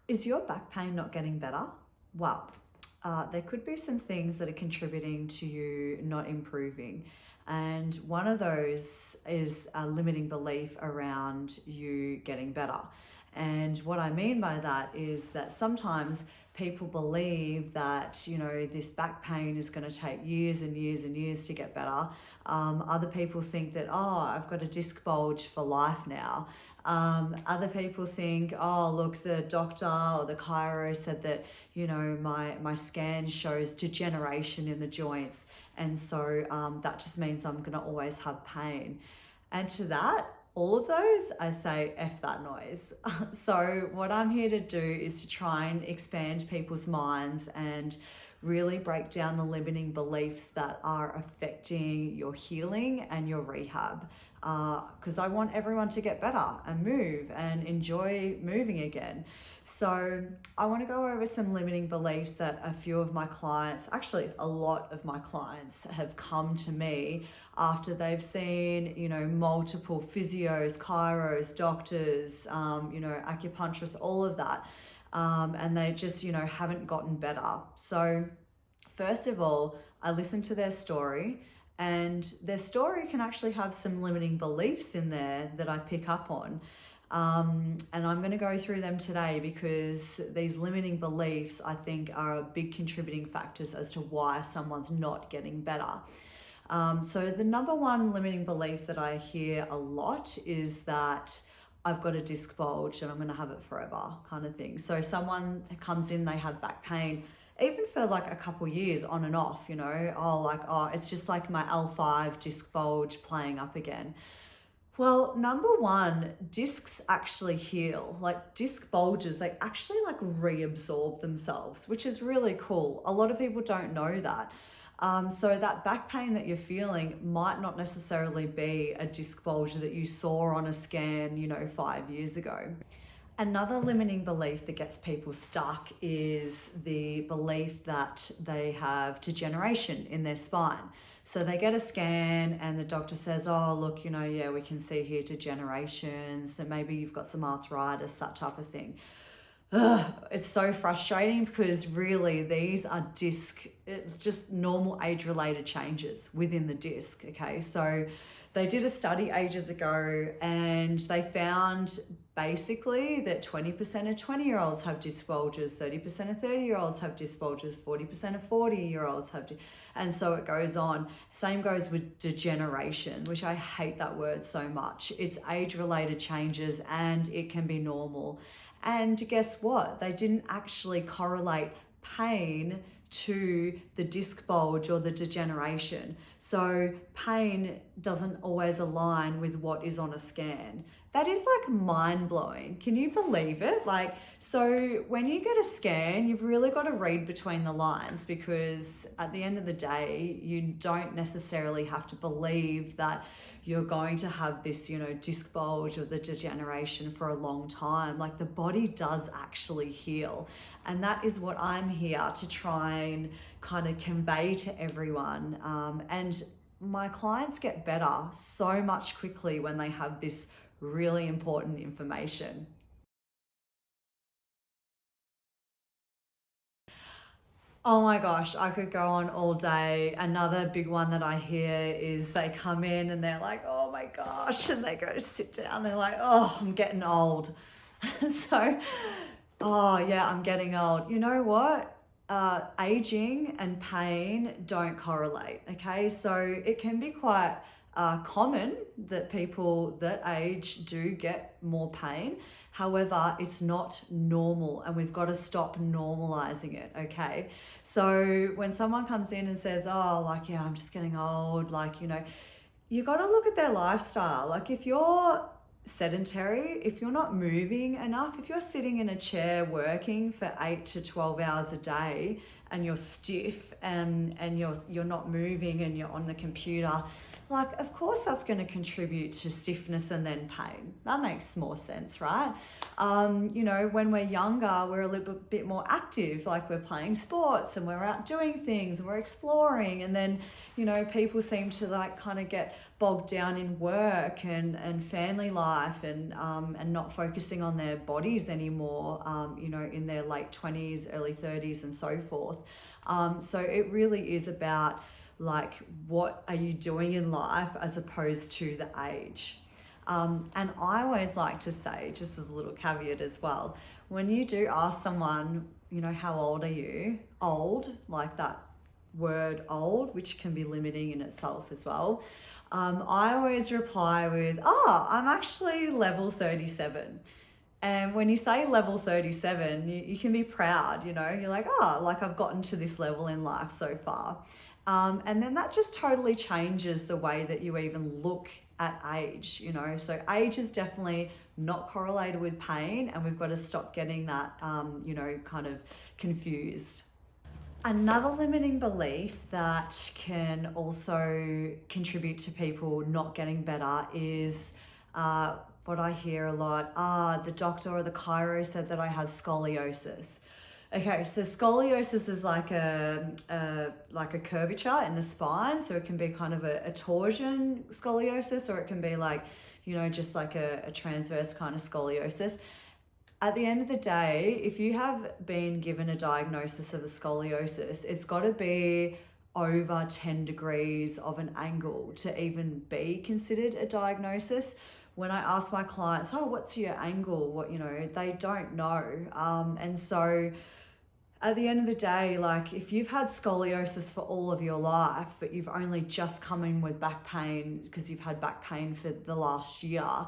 Is your back pain not getting better? Well, there could be some things that are contributing to you not improving. And one of those is a limiting belief around you getting better. And what I mean by that is that sometimes people believe that, this back pain is going to take years and years and years to get better. Other people think that, I've got a disc bulge for life now. Other people think, look, the doctor or the chiro said that, my scan shows degeneration in the joints. And so that just means I'm going to always have pain. And to that, all of those, I say, F that noise. So what I'm here to do is to try and expand people's minds and really break down the limiting beliefs that are affecting your healing and your rehab. Because I want everyone to get better and move and enjoy moving again. So I want to go over some limiting beliefs that a few of my clients, actually a lot of my clients, have come to me after they've seen, multiple physios, chiros, doctors, acupuncturists, all of that. And they just, haven't gotten better. So first of all, I listen to their story, and their story can actually have some limiting beliefs in there that I pick up on. And I'm going to go through them today because these limiting beliefs, I think, are big contributing factors as to why someone's not getting better. So the number one limiting belief that I hear a lot is that I've got a disc bulge and I'm going to have it forever, kind of thing. So someone comes in, they have back pain, even for like a couple years on and off, it's just like my L5 disc bulge playing up again. Well, number one, discs actually heal. Like disc bulges, they actually like reabsorb themselves, which is really cool. A lot of people don't know that. So that back pain that you're feeling might not necessarily be a disc bulge that you saw on a scan, 5 years ago. Another limiting belief that gets people stuck is the belief that they have degeneration in their spine. So they get a scan and the doctor says, look, we can see here degeneration. So maybe you've got some arthritis, that type of thing. It's so frustrating because really these are just normal age-related changes within the disc, okay? So they did a study ages ago and they found basically that 20% of 20-year-olds have disc bulges, 30% of 30-year-olds have disc bulges, 40% of 40-year-olds have and so it goes on. Same goes with degeneration, which I hate that word so much. It's age-related changes and it can be normal. And guess what? They didn't actually correlate pain to the disc bulge or the degeneration. So pain doesn't always align with what is on a scan. That is like mind-blowing. Can you believe it? So when you get a scan, you've really got to read between the lines, because at the end of the day, you don't necessarily have to believe that you're going to have this, disc bulge or the degeneration for a long time. Like the body does actually heal. And that is what I'm here to try and kind of convey to everyone. And my clients get better so much quickly when they have this really important information. Oh my gosh, I could go on all day. Another big one that I hear is they come in and they're like, oh my gosh, and they go to sit down. They're like, I'm getting old. So, I'm getting old. You know what? Aging and pain don't correlate, okay? So it can be quite common that people that age do get more pain. However, it's not normal and we've got to stop normalizing it, okay? So when someone comes in and says, I'm just getting old, you got to look at their lifestyle. Like if you're sedentary, if you're not moving enough, if you're sitting in a chair working for 8 to 12 hours a day and you're stiff and you're not moving and you're on the computer, like, of course that's going to contribute to stiffness and then pain. That makes more sense, right? You know, when we're younger, we're a little bit more active, like we're playing sports and we're out doing things and we're exploring. And then, you know, people seem to like kind of get bogged down in work and family life and not focusing on their bodies anymore, you know, in their late 20s, early 30s and so forth. So it really is about like, what are you doing in life as opposed to the age. And I always like to say, just as a little caveat as well, when you do ask someone, you know, how old are you? Old, like that word old, which can be limiting in itself as well. I always reply with, oh, I'm actually level 37. And when you say level 37, you can be proud, you know, you're like, oh, like I've gotten to this level in life so far. And then that just totally changes the way that you even look at age, you know. So age is definitely not correlated with pain, and we've got to stop getting that, you know, kind of confused. Another limiting belief that can also contribute to people not getting better is what I hear a lot. The doctor or the chiro said that I have scoliosis. Okay, so scoliosis is like a curvature in the spine. So it can be kind of a torsion scoliosis, or it can be like, you know, just like a transverse kind of scoliosis. At the end of the day, if you have been given a diagnosis of a scoliosis, it's got to be over 10 degrees of an angle to even be considered a diagnosis. When I ask my clients, oh, what's your angle? What, you know, they don't know. And so at the end of the day, like if you've had scoliosis for all of your life, but you've only just come in with back pain because you've had back pain for the last year,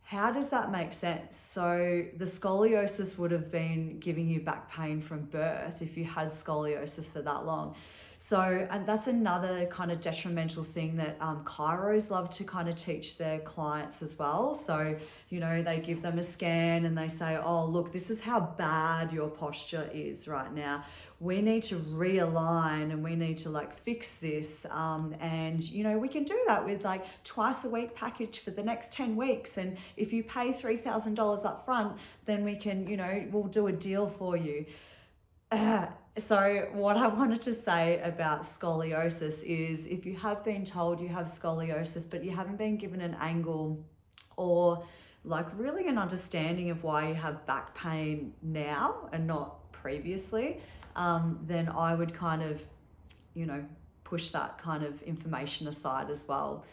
how does that make sense? So the scoliosis would have been giving you back pain from birth if you had scoliosis for that long. So, and that's another kind of detrimental thing that chiros love to kind of teach their clients as well. So, you know, they give them a scan and they say, oh, look, this is how bad your posture is right now. We need to realign and we need to like fix this. And, you know, we can do that with like twice a week package for the next 10 weeks. And if you pay $3,000 up front, then we can, you know, we'll do a deal for you. So what I wanted to say about scoliosis is if you have been told you have scoliosis, but you haven't been given an angle or like really an understanding of why you have back pain now and not previously, then I would kind of, you know, push that kind of information aside as well.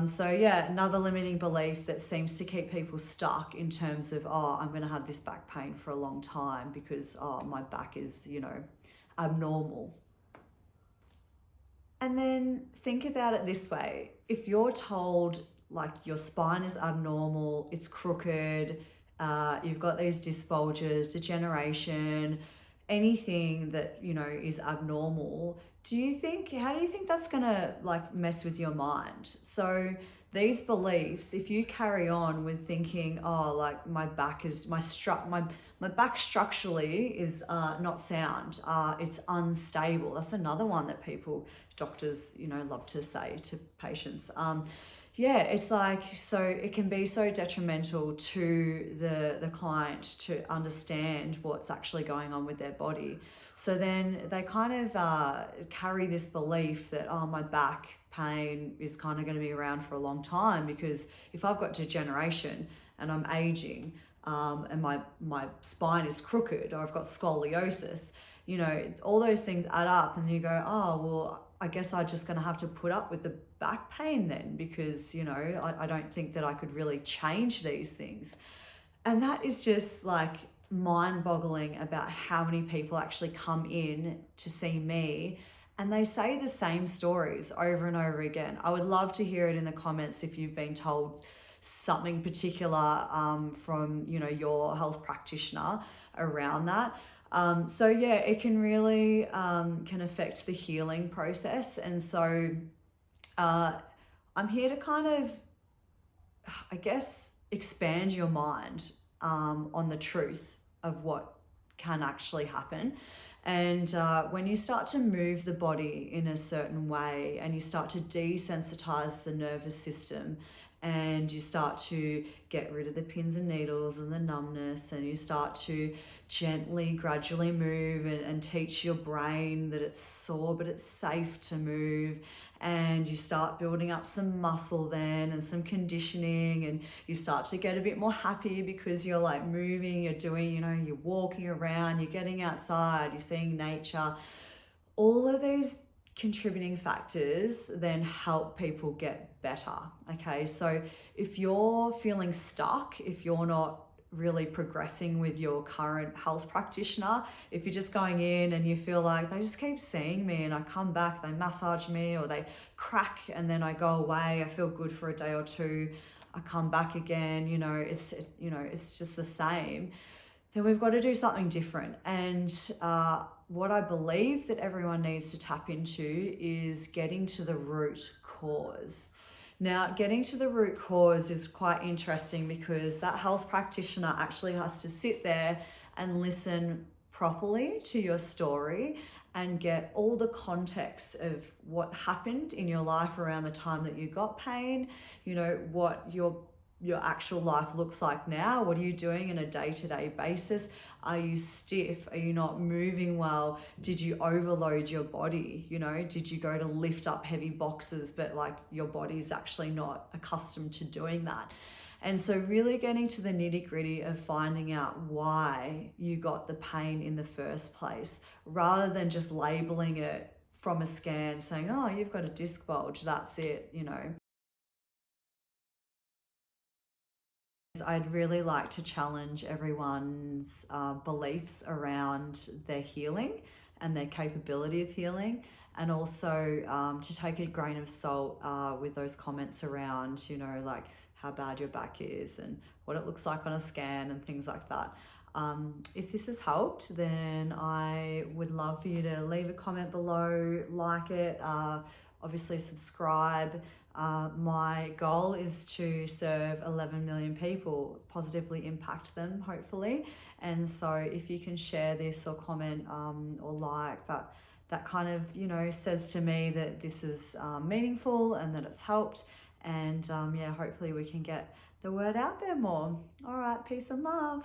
So yeah, another limiting belief that seems to keep people stuck in terms of, oh, I'm going to have this back pain for a long time because, oh, my back is, you know, abnormal. And then think about it this way. If you're told like your spine is abnormal, it's crooked, you've got these disc bulges, degeneration, anything that, you know, is abnormal, how do you think that's gonna like mess with your mind? So these beliefs, if you carry on with thinking, oh, like my back structurally is not sound, it's unstable. That's another one that doctors, you know, love to say to patients. Yeah, it's like, so it can be so detrimental to the client to understand what's actually going on with their body. So then they kind of carry this belief that, oh, my back pain is kind of going to be around for a long time because if I've got degeneration and I'm aging and my spine is crooked or I've got scoliosis, you know, all those things add up and you go, oh, well, I guess I'm just going to have to put up with the back pain then because, you know, I don't think that I could really change these things. And that is just like mind-boggling about how many people actually come in to see me and they say the same stories over and over again. I would love to hear it in the comments if you've been told something particular from, you know, your health practitioner around that. So yeah, it can really can affect the healing process. And so I'm here to kind of, I guess, expand your mind on the truth of what can actually happen. And when you start to move the body in a certain way and you start to desensitize the nervous system, and you start to get rid of the pins and needles and the numbness, and you start to gently, gradually move and teach your brain that it's sore but it's safe to move, and you start building up some muscle then and some conditioning, and you start to get a bit more happy because you're like moving, you're doing, you're walking around, you're getting outside, you're seeing nature. All of these contributing factors then help people get better. Okay, so if you're feeling stuck, if you're not really progressing with your current health practitioner, if you're just going in and you feel like they just keep seeing me and I come back, they massage me or they crack and then I go away, I feel good for a day or two, I come back again, it's just the same, then we've got to do something different. And what I believe that everyone needs to tap into is getting to the root cause. Now, getting to the root cause is quite interesting because that health practitioner actually has to sit there and listen properly to your story and get all the context of what happened in your life around the time that you got pain, what your actual life looks like now. What are you doing on a day-to-day basis? Are you stiff? Are you not moving well? Did you overload your body? Did you go to lift up heavy boxes but like your body's actually not accustomed to doing that? And so really getting to the nitty-gritty of finding out why you got the pain in the first place, rather than just labeling it from a scan saying, oh, you've got a disc bulge, that's it. I'd really like to challenge everyone's beliefs around their healing and their capability of healing, and also to take a grain of salt with those comments around, like how bad your back is and what it looks like on a scan and things like that. If this has helped, then I would love for you to leave a comment below, like it, obviously subscribe. My goal is to serve 11 million people, positively impact them, hopefully. And so if you can share this or comment or like, that kind of, says to me that this is meaningful and that it's helped. And hopefully we can get the word out there more. All right, peace and love.